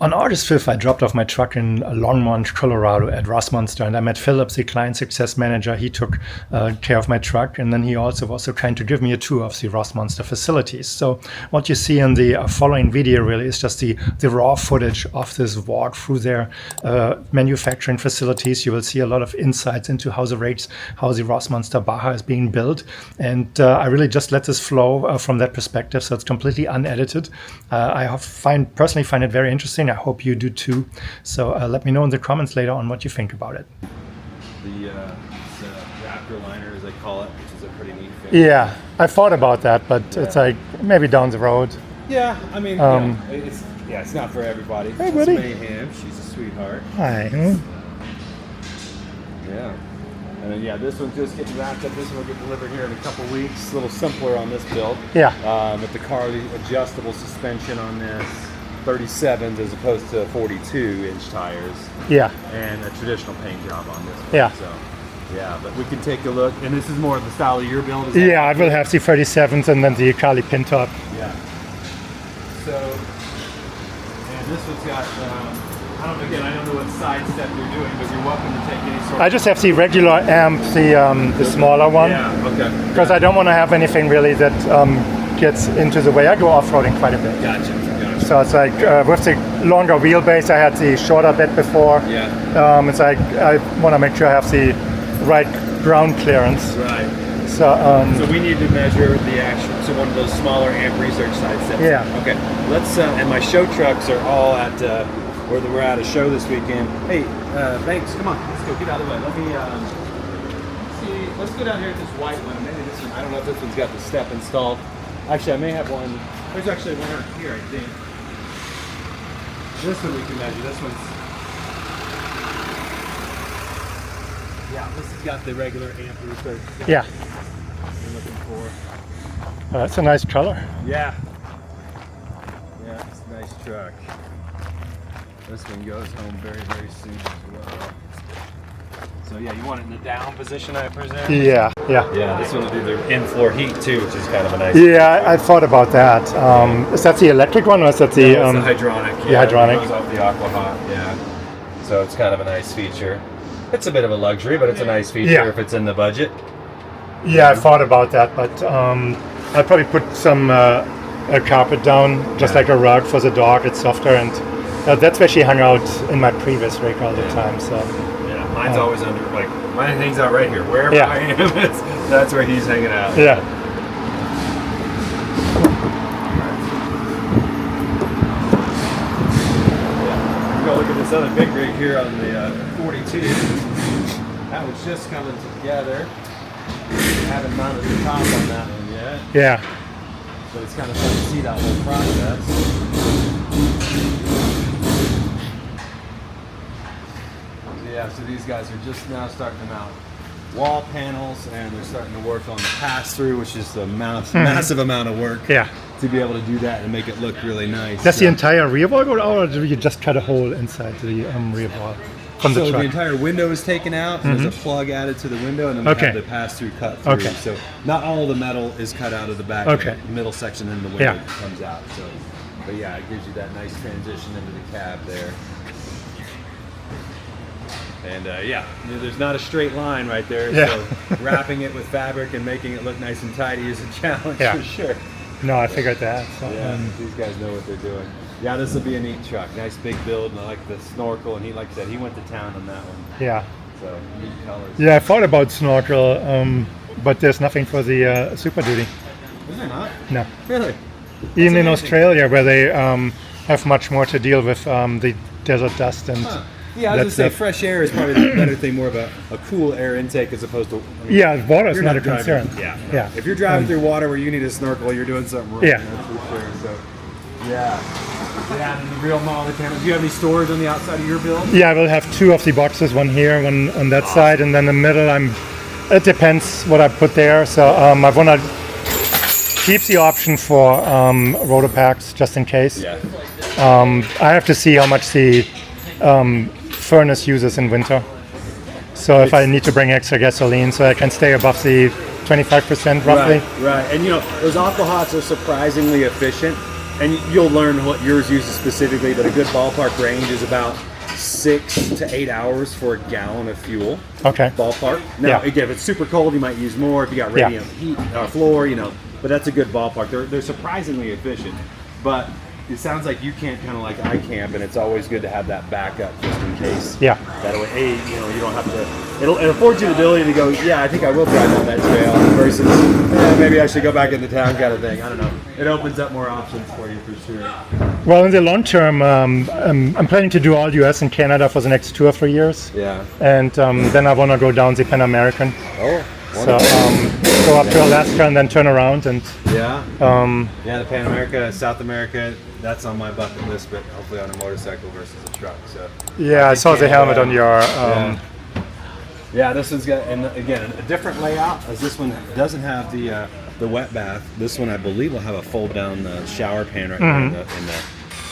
On August 5th, I dropped off my truck in Longmont, Colorado at Rossmonster, and I met Phillip, the client success manager. He took care of my truck, and then he also was so kind to give me a tour of the Rossmonster facilities. So what you see in the following video really is just the raw footage of this walk through their manufacturing facilities. You will see a lot of insights into how the Rossmonster Baja is being built, and I really just let this flow from that perspective, so it's completely unedited. I personally find it very interesting. I hope you do too. So let me know in the comments later on what you think about it. The Raptor liner, as they call it, which is a pretty neat thing. Yeah, I thought about that, but it's like maybe down the road. Yeah, I mean, it's not for everybody. Hey, buddy. Mayhem, she's a sweetheart. Hi. Yeah. And then, this one's just getting wrapped up. This one will get delivered here in a couple weeks. A little simpler on this build. Yeah. But the adjustable suspension on this. 37s as opposed to 42-inch tires. Yeah. And a traditional paint job on this one. Yeah. So, yeah, but we can take a look. And this is more of the style of your build. Yeah, I will have the 37s and then the Kali pin top. Yeah. So, and this one's got, I don't know what side step you're doing, but you're welcome to take any sort of... I just have the regular amp, the smaller one. Yeah, okay. Because I don't want to have anything really that gets into the way. I go off-roading quite a bit. Gotcha. So it's like with the longer wheelbase, I had the shorter bit before. Yeah. It's like I want to make sure I have the right ground clearance. Right. So we need to measure the actual, so one of those smaller amp research side steps. Yeah. Okay. Let's and my show trucks are all at where we're at a show this weekend. Hey, Banks, come on, let's go get out of the way. Let me see. Let's go down here to this white one. Maybe this one. I don't know if this one's got the step installed. Actually, I may have one. There's actually one right here, I think. This one we can measure. This one's... Yeah, this has got the regular amp research. Yeah. I'm looking for. That's a nice color. Yeah. Yeah, it's a nice truck. This one goes home very, very soon as well. So yeah, you want it in the down position, I presume? Yeah. Yeah, this one will do the in-floor heat too, which is kind of a nice... Yeah, I thought about that. Is that the electric one or is that the... No, it's the hydronic. The hydronic. It goes off the aqua hot, yeah. So it's kind of a nice feature. It's a bit of a luxury, but it's a nice feature if it's in the budget. Yeah, I thought about that, but I'd probably put some a carpet down, just like a rug for the dog. It's softer, and that's where she hung out in my previous rig all the time. So yeah, mine's always under, like, mine hangs out right here. Wherever I am, that's where he's hanging out. Yeah. Go look at this other big rig here on the 42. That was just coming together. Haven't mounted the top on that one yet. Yeah. But it's kind of fun to see that whole process. Yeah, so these guys are just now starting to mount wall panels, and they're starting to work on the pass-through, which is a massive amount of work. Yeah. To be able to do that and make it look really nice. That's the entire rear wall, or do you just cut a hole inside the rear wall from the truck? So the entire window is taken out, and there's a plug added to the window, and then we have the pass-through cut through. Okay. So not all of the metal is cut out of the back. Okay. The middle section, and the window comes out. So, but yeah, it gives you that nice transition into the cab there. And there's not a straight line right there. Yeah. So wrapping it with fabric and making it look nice and tidy is a challenge for sure. No, I figured that. So, these guys know what they're doing. Yeah, this will be a neat truck. Nice big build, and I like the snorkel. And he, like I said, he went to town on that one. Yeah. So neat colors. Yeah, I thought about snorkel, but there's nothing for the Super Duty. Is there not? No. Really? Even in Australia, where they have much more to deal with the desert dust and. Yeah, I was going to say fresh air is probably the better thing, more of a cool air intake as opposed to... water is not a concern. Yeah. If you're driving through water where you need a snorkel, you're doing something wrong. Yeah. That's for sure. So, yeah, and the real model panel. Do you have any storage on the outside of your build? Yeah, I will have two of the boxes, one here, one on that side, and then the middle, it depends what I put there. So I want to keep the option for rotor packs, just in case. Yeah. I have to see how much the furnace uses in winter. So if I need to bring extra gasoline, so I can stay above the 25% roughly. Right. And those aqua hots are surprisingly efficient. and you'll learn what yours uses specifically, but a good ballpark range is about 6 to 8 hours for a gallon of fuel. Okay. Ballpark. Now, again, if it's super cold, you might use more. If you got radiant heat floor, you know, but that's a good ballpark. They're surprisingly efficient, but it sounds like you can't kind of like I camp, and it's always good to have that backup just in case. Yeah. That way, you know, you don't have to. It affords you the ability to go, yeah, I think I will drive on that trail versus maybe I should go back into town kind of thing. I don't know. It opens up more options for you for sure. Well, in the long term, I'm planning to do all US and Canada for the next 2 or 3 years. Yeah. And then I want to go down the Pan American. Oh. So go up to Alaska and then turn around and yeah, the Pan America, South America, that's on my bucket list, but hopefully on a motorcycle versus a truck. So yeah, I saw the helmet on your. Yeah, this one's got, and again, a different layout as this one doesn't have the wet bath. This one I believe will have a fold down shower pan right there in the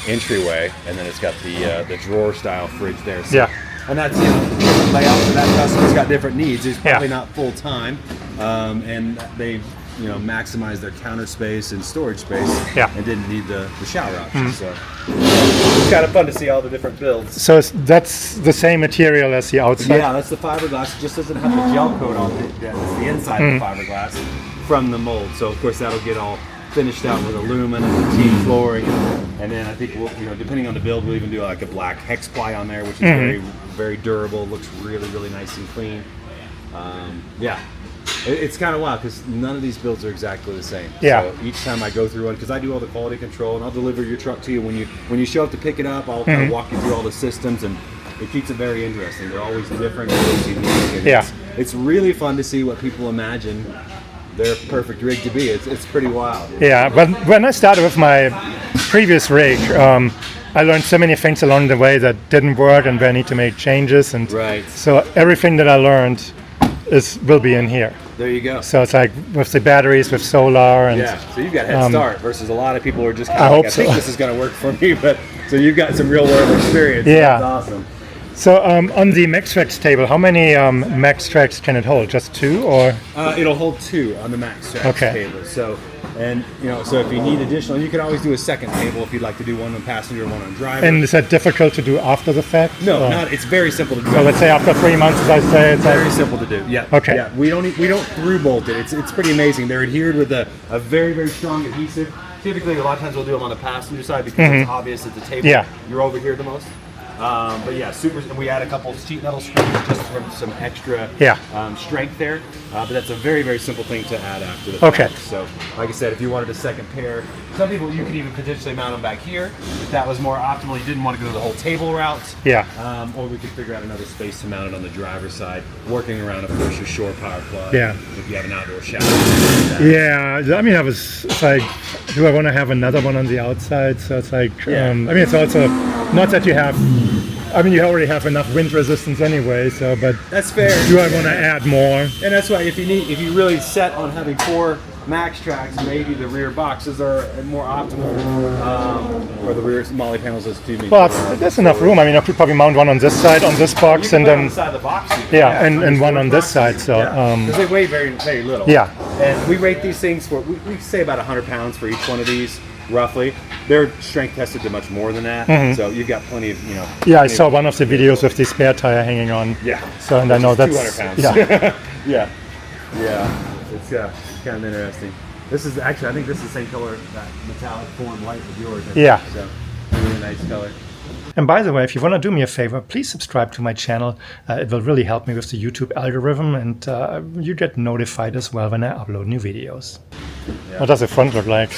entryway, and then it's got the drawer style fridge there. So, and that's different layout for that customer's got different needs. It's probably not full time, and they maximize their counter space and storage space, and didn't need the shower option. So it's kind of fun to see all the different builds. So that's the same material as the outside. Yeah, that's the fiberglass. It just doesn't have the gel coat on it. That's the inside of the fiberglass from the mold. So of course that'll get all finished out with aluminum and teak flooring, and then I think we'll, depending on the build, we'll even do like a black hex ply on there, which is very, very durable. Looks really, really nice and clean. It's kind of wild because none of these builds are exactly the same. Yeah. So each time I go through one, because I do all the quality control and I'll deliver your truck to you when you show up to pick it up. I'll kind of walk you through all the systems, and it keeps it very interesting. They're always different, always unique. And it's really fun to see what people imagine their perfect rig to be. It's pretty wild. Yeah, but when I started with my previous rig, I learned so many things along the way that didn't work and where I need to make changes. And so everything that I learned will be in here. There you go. So it's like with the batteries, with solar, and so you've got head start versus a lot of people who are just kind of I think this is going to work for me, but so you've got some real world experience. Yeah, that's awesome. So on the MaxTrax table, how many MaxTrax can it hold? Just 2, or? It'll hold 2 on the MaxTrax table. So, and so if you need additional, you can always do a second table if you'd like to do one on passenger, one on driver. And is that difficult to do after the fact? No, not. It's very simple to do. So let's say after 3 months, as I say, it's very simple to do. Yeah. Okay. Yeah. We don't through bolt it. It's pretty amazing. They're adhered with a very, very strong adhesive. Typically, a lot of times we'll do them on the passenger side because it's obvious at the table. Yeah. You're over here the most. But yeah, super. And we add a couple of sheet metal screws just for some extra strength there. But that's a very, very simple thing to add after the fact. So, like I said, if you wanted a second pair, some people you could even potentially mount them back here if that was more optimal. You didn't want to go the whole table route. Yeah. Or we could figure out another space to mount it on the driver's side, working around, of course, your shore power plug. Yeah. If you have an outdoor shower. Yeah. I mean, it's like, do I want to have another one on the outside? So it's like, I mean, it's also not that you have. I mean, you already have enough wind resistance anyway, so, but that's fair. Do I want to add more? And that's why if you really set on having 4 MaxTrax, maybe the rear boxes are more optimal, or the rear molly panels, excuse me. Well, there's enough room. I mean, I could probably mount one on this side, on this box, and then on the side of the box. And one on this side. So because they weigh very, very little. Yeah. And we rate these things for we say about 100 pounds for each one of these. Roughly, they're strength tested to much more than that. So you've got plenty of, Yeah, I saw one of the videos with the spare tire hanging on. Yeah. So and I know that's 200 pounds. Yeah. It's kind of interesting. This is actually, I think this is the same color, that metallic form white with yours. So really nice color. And by the way, if you want to do me a favor, please subscribe to my channel. It will really help me with the YouTube algorithm, and you get notified as well when I upload new videos. Yeah. What does the front look like?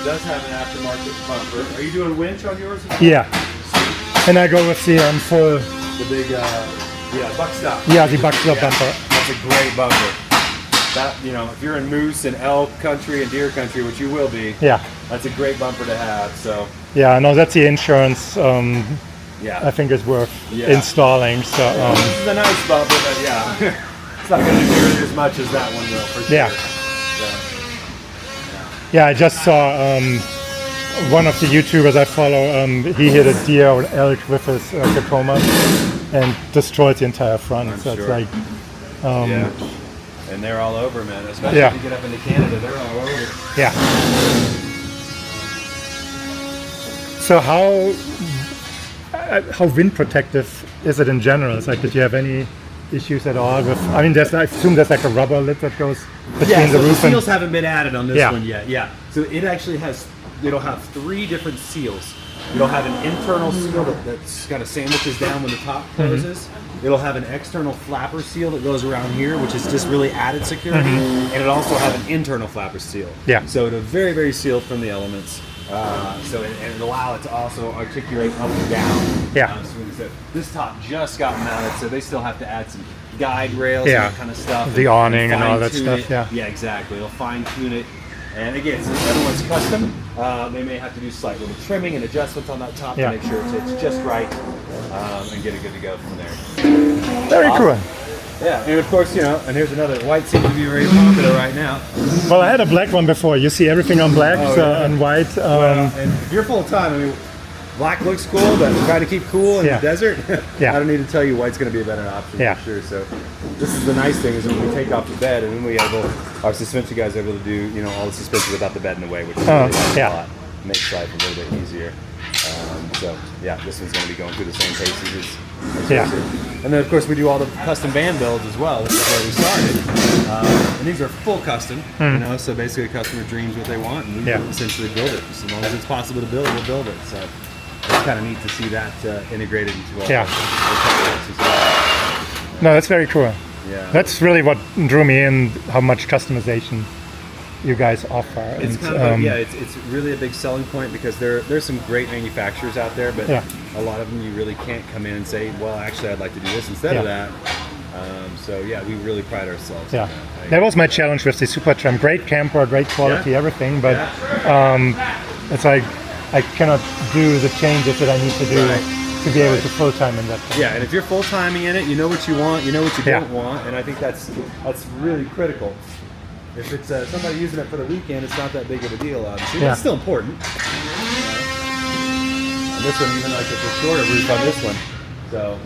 Does have an aftermarket bumper. Are you doing winch on yours? Yeah. And I go with the full. The big, buck stop. Yeah, the buck stop bumper. That's a great bumper. That if you're in moose and elk country and deer country, which you will be. Yeah. That's a great bumper to have. So. Yeah, no, that's the insurance. I think it's worth installing. So. This is a nice bumper, but it's not going to do as much as that one will for sure. Yeah. Yeah, I just saw one of the YouTubers I follow. He hit a deer or elk with his Tacoma and destroyed the entire front. So it's like, And they're all over, man. Especially Yeah. if you get up into Canada, they're all over. Yeah. So how wind protective is it in general? It's like, did you have any issues at all with? I mean, I assume there's like a rubber lid that goes between Yeah, the so the roof and. seals haven't been added on this Yeah. one yet. Yeah. So it actually has. It'll have 3 different seals. It'll have an internal seal that's kind of sandwiches down when the top closes. It'll have an external flapper seal that goes around here, which is just really added security. And it'll also have an internal flapper seal. Yeah. So it'll very, very sealed from the elements. And it'll allow it to also articulate up and down. Yeah. So this top just got mounted, so they still have to add some guide rails Yeah. and that kind of stuff. The awning and all that fine-tune stuff, it. yeah. Yeah, exactly. They'll fine tune it. And again, since everyone's custom, they may have to do slight little trimming and adjustments on that top Yeah. to make sure it's just right and get it good to go from there. Very cool. Yeah, and of course, and here's another. White seems to be very popular right now. Well, I had a black one before. You see everything on black and white. And if you're full time, I mean, black looks cool, but try to keep cool in Yeah. the desert. Yeah. I don't need to tell you white's going to be a better option Yeah. for sure. So this is the nice thing is when we take off the bed and then our suspension guys are able to do, all the suspension without the bed in the way, which is really helps yeah. a lot. Makes life a little bit easier. So yeah, this one's going to be going through the same paces as Yeah. And then of course we do all the custom van builds as well. This is where we started. And these are full custom, so basically the customer dreams what they want and we essentially build it. As long as it's possible to build, we'll build it. So it's kind of neat to see that integrated into all the techniques as well. No, that's very cool. Yeah. That's really what drew me in, how much customization you guys offer. It's And, kind of it's really a big selling point because there's some great manufacturers out there, but Yeah. a lot of them you really can't come in and say, well, actually, I'd like to do this instead of that. So yeah, we really pride ourselves. Yeah, on that. that was my challenge with the Supertram. Great camper, great quality, everything, but it's like I cannot do the changes that I need to do to be able to full time in that. Yeah, and if you're full timing in it, you know what you want, you know what you Yeah. don't want, and I think that's really critical. If it's somebody using it for the weekend, it's not that big of a deal, obviously. But Yeah. it's still important. And this one, even like it's a shorter roof on this one, so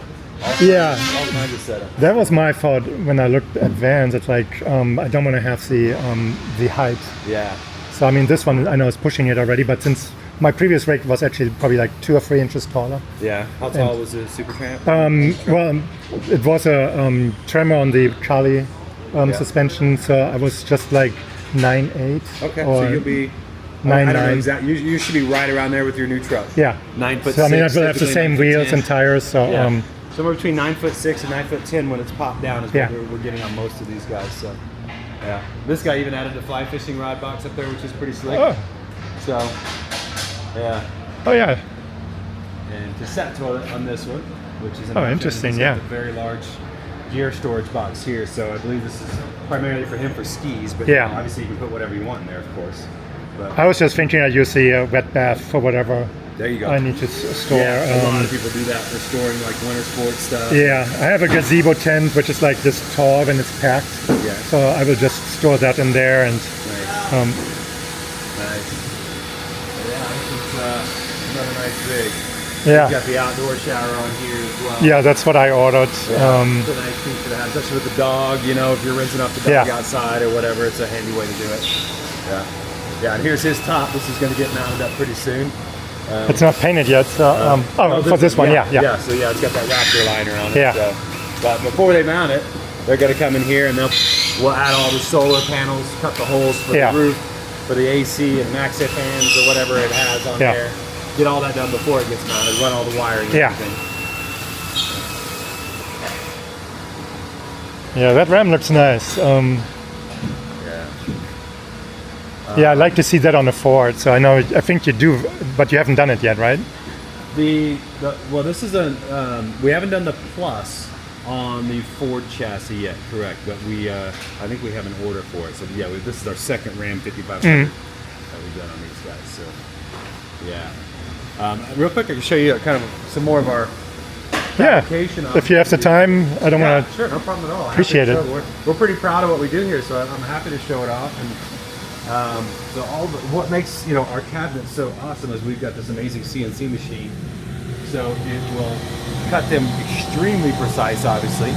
all kinds of setup. That was my thought when I looked at vans. It's like I don't want to have the height. Yeah. So I mean, this one I know is pushing it already, but since my previous rig was actually probably like 2 or 3 inches taller. Yeah. How tall was the Supertramp? Well, it was a tremor on the Charlie suspension, so I was just like 9'8". Okay, or so you'll be 9'9". I don't know exactly. You should be right around there with your new truck. Yeah. 9'6". So I mean, I will have the typically same 9'10". wheels and tires. So somewhere between 9'6" and 9'10" when it's popped down is Yeah. what we're getting on most of these guys. So yeah, this guy even added the fly fishing rod box up there, which is pretty slick. Oh. So yeah. Oh yeah. And to set toilet on this one, which is an Oh, option. interesting, He's got yeah. the very large gear storage box here, so I believe this is primarily for him for skis, but Yeah. obviously you can put whatever you want in there, of course. But I was just thinking I'd use the wet bath for whatever there you go. I need to store. Yeah, a lot of people do that for storing like winter sports stuff. Yeah, I have a gazebo tent, which is like this tall when it's packed. Yeah. So I will just store that in there and. Nice. Nice. Yeah, this is another nice rig. Yeah. You've got the outdoor shower on here as well. Yeah, that's what I ordered. It's a nice feature to have, especially with the dog. If you're rinsing off the dog Yeah. outside or whatever, it's a handy way to do it. Yeah. Yeah, and here's his top. This is going to get mounted up pretty soon. It's not painted yet, so for this one, yeah. Yeah, so yeah, it's got that Raptor liner on it. Yeah. So. But before they mount it, they're going to come in here and we'll add all the solar panels, cut the holes for the roof, for the AC and Maxi fans or whatever it has on there. Get all that done before it gets mounted, run all the wiring and everything. Yeah, that ram looks nice. Yeah, I'd like to see that on the Ford. So I think you do, but you haven't done it yet, right? Well, this is we haven't done the Plus on the Ford chassis yet, correct? But I think we have an order for it. So yeah, this is our second Ram 5500 that we've done on these guys. So yeah, real quick, I can show you kind of some more of our fabrication. If you have the time, I don't want to. Sure, no problem at all. Appreciate it. We're pretty proud of what we do here, so I'm happy to show it off. And so what makes our cabinets so awesome is we've got this amazing CNC machine. So it will cut them extremely precise, obviously.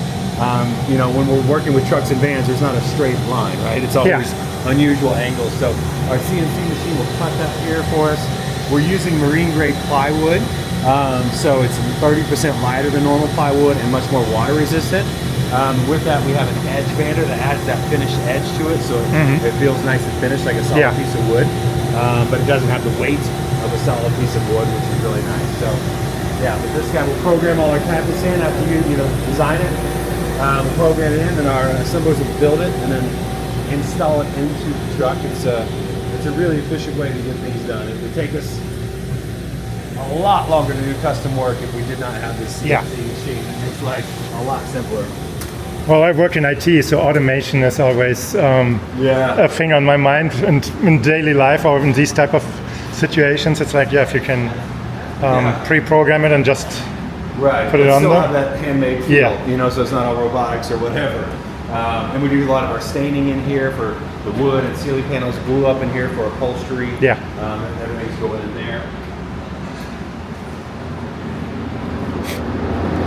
You know, when we're working with trucks and vans, there's not a straight line, right? It's always unusual angles. So our CNC machine will cut that here for us. We're using marine grade plywood, so it's 30% lighter than normal plywood and much more water resistant. With that, we have an edge bander that adds that finished edge to it, so it feels nice and finished like a solid piece of wood, but it doesn't have the weight of a solid piece of wood, which is really nice. So yeah, but this guy will program all our cabinets in after you design it. We'll program it in, and our assemblers will build it and then install it into the truck. It's a really efficient way to get things done. It would take us a lot longer to do custom work if we did not have this CNC machine. It makes life a lot simpler. Well, I work in IT, so automation is always a thing on my mind, and in daily life or in these type of situations, it's like, if you can pre-program it and just put it on still there. Have that handmade feel, you know, so it's not all robotics or whatever. And we do a lot of our staining in here for the wood and ceiling panels, glue up in here for upholstery. Everything's going in there.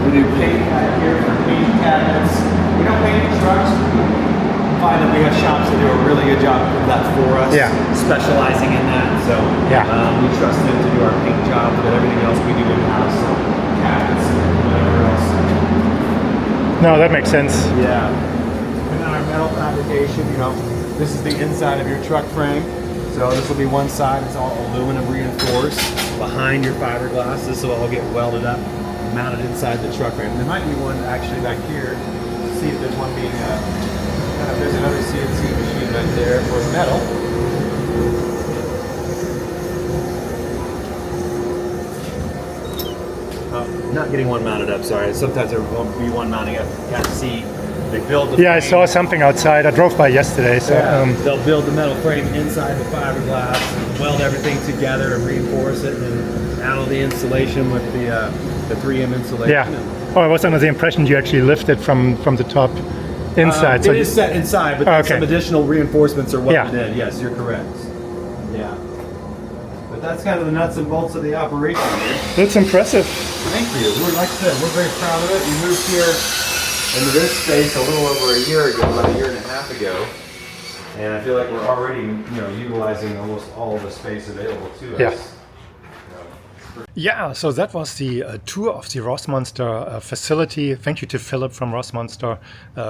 We do painting out here for painting cabinets. We don't paint any trucks. We find that we have shops that do a really good job of that for us, specializing in that. So we trust them to do our paint job, but everything else we do in-house, so cabinets and whatever else. No, that makes sense. Yeah. And then our metal fabrication, you know, this is the inside of your truck frame. So this will be one side, it's all aluminum reinforced. Behind your fiberglass, this will all get welded up, mounted inside the truck frame. There might be one actually back here. Let's see if there's one being, there's another CNC machine right there for metal. Not getting one mounted up, sorry. Sometimes there won't be one mounting up. You can't see. They build the frame. I saw something outside. I drove by yesterday. So they'll build the metal frame inside the fiberglass, and weld everything together and reinforce it, and add all the insulation with the 3M insulation. I was under the impression you actually lifted from the top inside. So it is set inside, but some additional reinforcements are welded in. Yes, you're correct. Yeah. But that's kind of the nuts and bolts of the operation here. That's impressive. Thank you. Like I said, we're very proud of it. We moved here into this space a little over a year ago, about a year and a half ago. And I feel like we're already, utilizing almost all of the space available to us. So that was the tour of the Rossmonster facility. Thank you to Philip from Rossmonster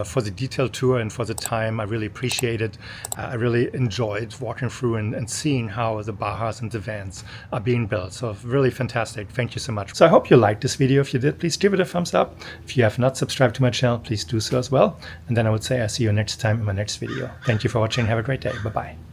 for the detailed tour and for the time. I really appreciate it. I really enjoyed walking through and seeing how the Bajas and the vans are being built. So really fantastic. Thank you so much. So I hope you liked this video. If you did, please give it a thumbs up. If you have not subscribed to my channel, please do so as well. And then I would say I'll see you next time in my next video. Thank you for watching. Have a great day. Bye-bye.